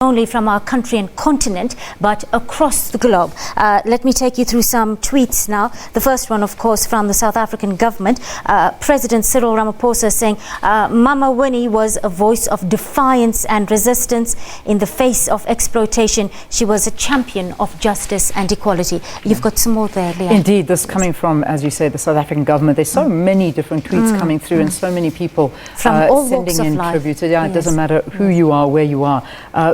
only from our country and continent, but across the globe. Let me take you through some tweets now. The first one, of course, from the South African government. President Cyril Ramaphosa saying, Mama Winnie was a voice of defiance and resistance in the face of exploitation. She was a champion of justice and equality. You've got some more there, Leah. Indeed, this coming from, as you say, the South African government. There's so many different tweets coming through and so many people from all sending in tributes. Yeah, yes. It doesn't matter who you are, where you are.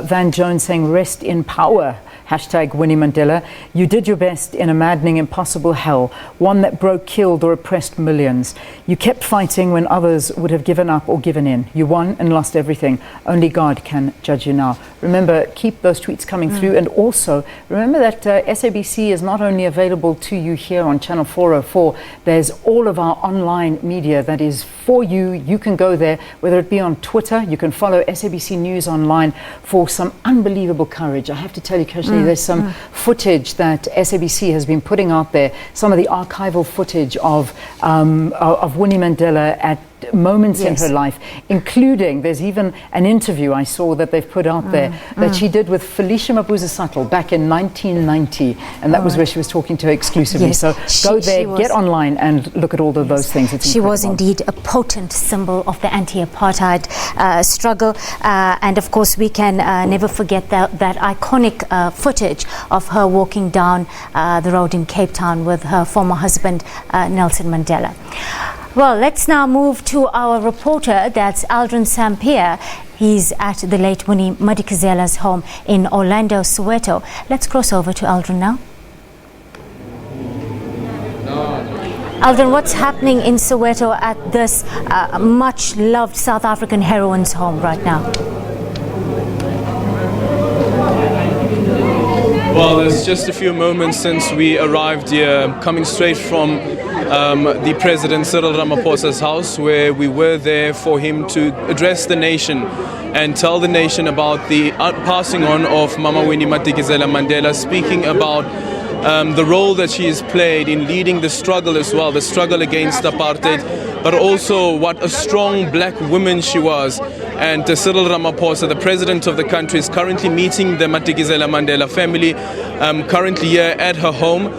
Van Jones saying, rest in power. Hashtag Winnie Mandela. You did your best in a maddening, impossible hell, one that broke, killed or oppressed millions. You kept fighting when others would have given up or given in. You won and lost everything. Only God can judge you now. Remember, keep those tweets coming through, and also remember that SABC is not only available to you here on Channel 404, there's all of our online media that is for you. You can go there, whether it be on Twitter, you can follow SABC News online for some unbelievable courage. I have to tell you, Kirsty, there's some footage that SABC has been putting out there, some of the archival footage of Winnie Mandela at moments in her life, including, there's even an interview I saw that they've put out there that she did with Felicia Mabuza back in 1990, and that was where she was talking to her exclusively. So go there, get online and look at all of those things. It's she was indeed a potent symbol of the anti-apartheid struggle, and of course we can never forget that iconic footage of her walking down the road in Cape Town with her former husband Nelson Mandela. Well, let's now move to our reporter, that's Aldrin Sampear. He's at the late Winnie Madikizela's home in Orlando, Soweto. Let's cross over to Aldrin now. Aldrin, what's happening in Soweto at this much-loved South African heroine's home right now? Well, it's just a few moments since we arrived here, coming straight from the President Cyril Ramaphosa's house, where we were there for him to address the nation and tell the nation about the passing on of Mama Winnie Madikizela-Mandela, speaking about the role that she has played in leading the struggle as well, the struggle against apartheid, but also what a strong black woman she was. And Cyril Ramaphosa, the president of the country, is currently meeting the Madikizela-Mandela family, currently here at her home.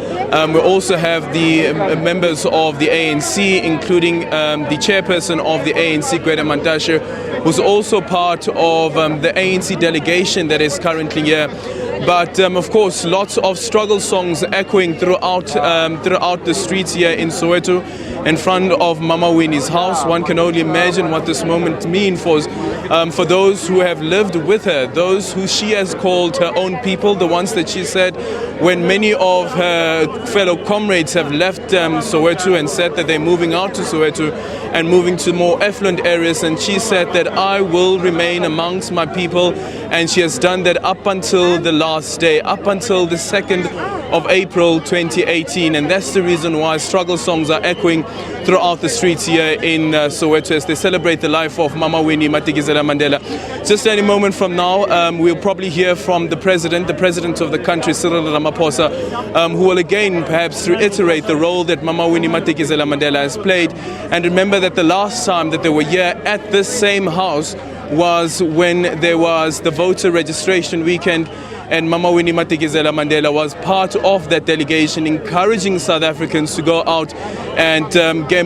We also have the members of the ANC, including the chairperson of the ANC, Gwede Mantashe, who's also part of the ANC delegation that is currently here. But of course, lots of struggle songs echoing throughout the streets here in Soweto, in front of Mama Winnie's house. One can only imagine what this moment means for those who have lived with her, those who she has called her own people, the ones that she said when many of her fellow comrades have left Soweto and said that they're moving out to Soweto and moving to more affluent areas, and she said that I will remain amongst my people, and she has done that up until the last day, up until the 2nd of April 2018, and that's the reason why struggle songs are echoing throughout the streets here in Soweto as they celebrate the life of Mama Winnie Madikizela-Mandela. Just any moment from now, we'll probably hear from the president of the country, Cyril Ramaphosa, who will again perhaps reiterate the role that Mama Winnie Madikizela-Mandela has played. And remember that the last time that they were here at this same house was when there was the voter registration weekend, and Mama Winnie Madikizela-Mandela was part of that delegation, encouraging South Africans to go out and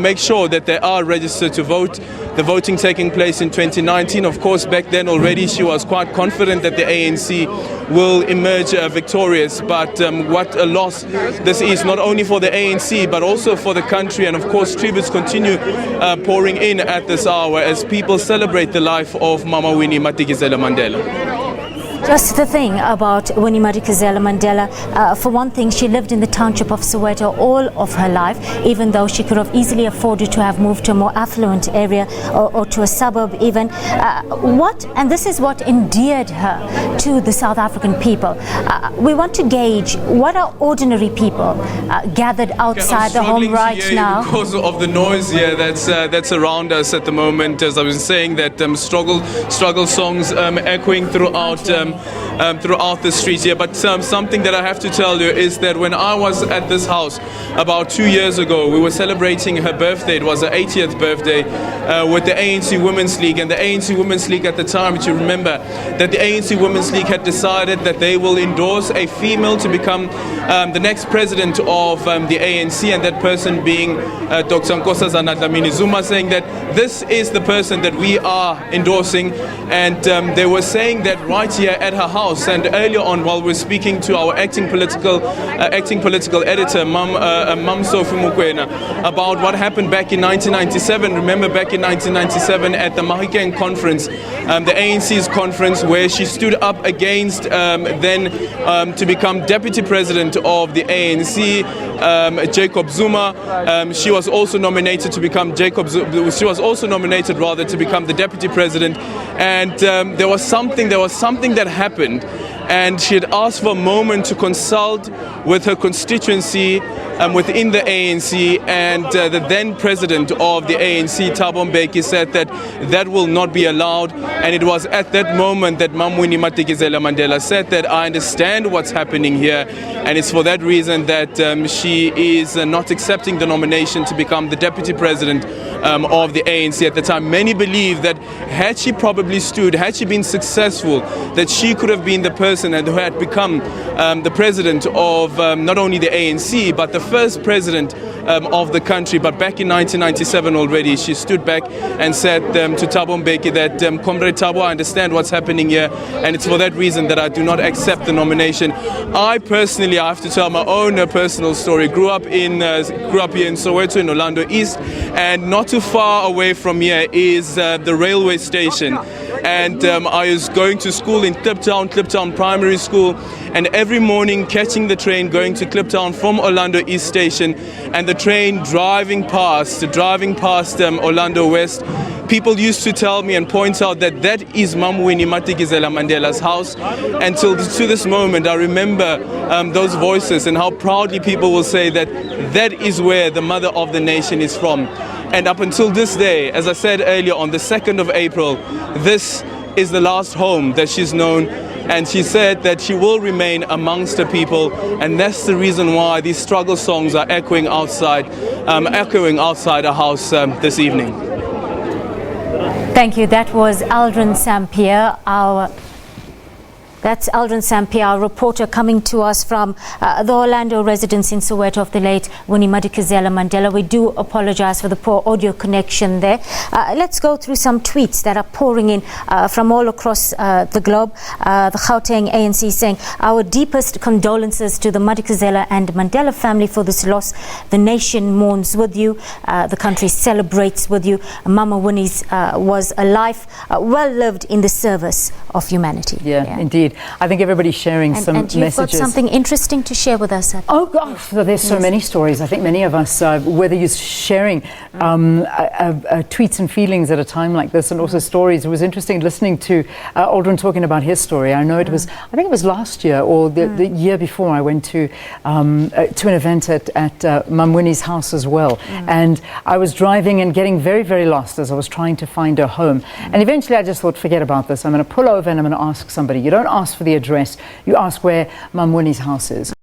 make sure that they are registered to vote. The voting taking place in 2019. Of course, back then already she was quite confident that the ANC will emerge victorious. But what a loss this is, not only for the ANC, but also for the country. And of course, tributes continue pouring in at this hour as people celebrate the life of Mama Winnie Madikizela-Mandela. Just the thing about Winnie Madikizela-Mandela, for one thing, she lived in the township of Soweto all of her life, even though she could have easily afforded to have moved to a more affluent area or to a suburb even. And this is what endeared her to the South African people. We want to gauge what are ordinary people gathered outside the home right now. Because of the noise here that's around us at the moment, as I was saying, that struggle songs echoing throughout throughout the streets here. But something that I have to tell you is that when I was at this house about 2 years ago, we were celebrating her birthday. It was her 80th birthday with the ANC Women's League. And the ANC Women's League at the time, which you remember, that the ANC Women's League had decided that they will endorse a female to become the next president of the ANC, and that person being Dr. Nkosazana Dlamini Zuma, saying that this is the person that we are endorsing. And they were saying that right here at her house. And earlier on, while we're speaking to our acting political editor, Mam Sophie Mukwena, about what happened back in 1997. Remember, back in 1997 at the Mahikeng conference, the ANC's conference, where she stood up against to become deputy president of the ANC, Jacob Zuma. She was also nominated to become She was also nominated rather to become the deputy president. And there was something that happened, and she had asked for a moment to consult with her constituency within the ANC, and the then president of the ANC, Thabo Mbeki, said that that will not be allowed. And it was at that moment that Winnie Madikizela-Mandela said that I understand what's happening here, and it's for that reason that she is not accepting the nomination to become the deputy president of the ANC at the time. Many believe that had she probably stood, had she been successful, that she could have been the person and who had become the president of not only the ANC, but the first president of the country. But back in 1997 already, she stood back and said to Thabo Mbeki that, Comrade Thabo, I understand what's happening here, and it's for that reason that I do not accept the nomination. I personally, I have to tell my own personal story. Grew up here in Soweto, in Orlando East, and not too far away from here is the railway station. And I was going to school in Kliptown Primary School, and every morning catching the train going to Kliptown from Orlando East Station, and the train driving past Orlando West. People used to tell me and point out that that is Mam Winnie Madikizela-Mandela's house. Until to this moment, I remember those voices and how proudly people will say that that is where the mother of the nation is from. And up until this day, as I said earlier, on the 2nd of April, this is the last home that she's known. And she said that she will remain amongst her people, and that's the reason why these struggle songs are echoing outside her house this evening. Thank you. That was Aldrin Sampear, our reporter, coming to us from the Orlando residence in Soweto of the late Winnie Madikizela-Mandela. We do apologize for the poor audio connection there. Let's go through some tweets that are pouring in from all across the globe. The Gauteng ANC saying, our deepest condolences to the Madikizela and Mandela family for this loss. The nation mourns with you. The country celebrates with you. Mama Winnie's was a life well lived in the service of humanity. Yeah. Indeed. I think everybody's sharing some messages. And you've got something interesting to share with us. Oh gosh, there's so many stories. I think many of us, whether you're sharing tweets and feelings at a time like this, and also stories. It was interesting listening to Aldrin talking about his story. I know it was, I think it was last year or the year before, I went to an event at Mum Winnie's house as well. And I was driving and getting very, very lost as I was trying to find her home. And eventually I just thought, forget about this. I'm going to pull over and I'm going to ask somebody. You don't ask for the address, you ask where Mum Winnie's house is.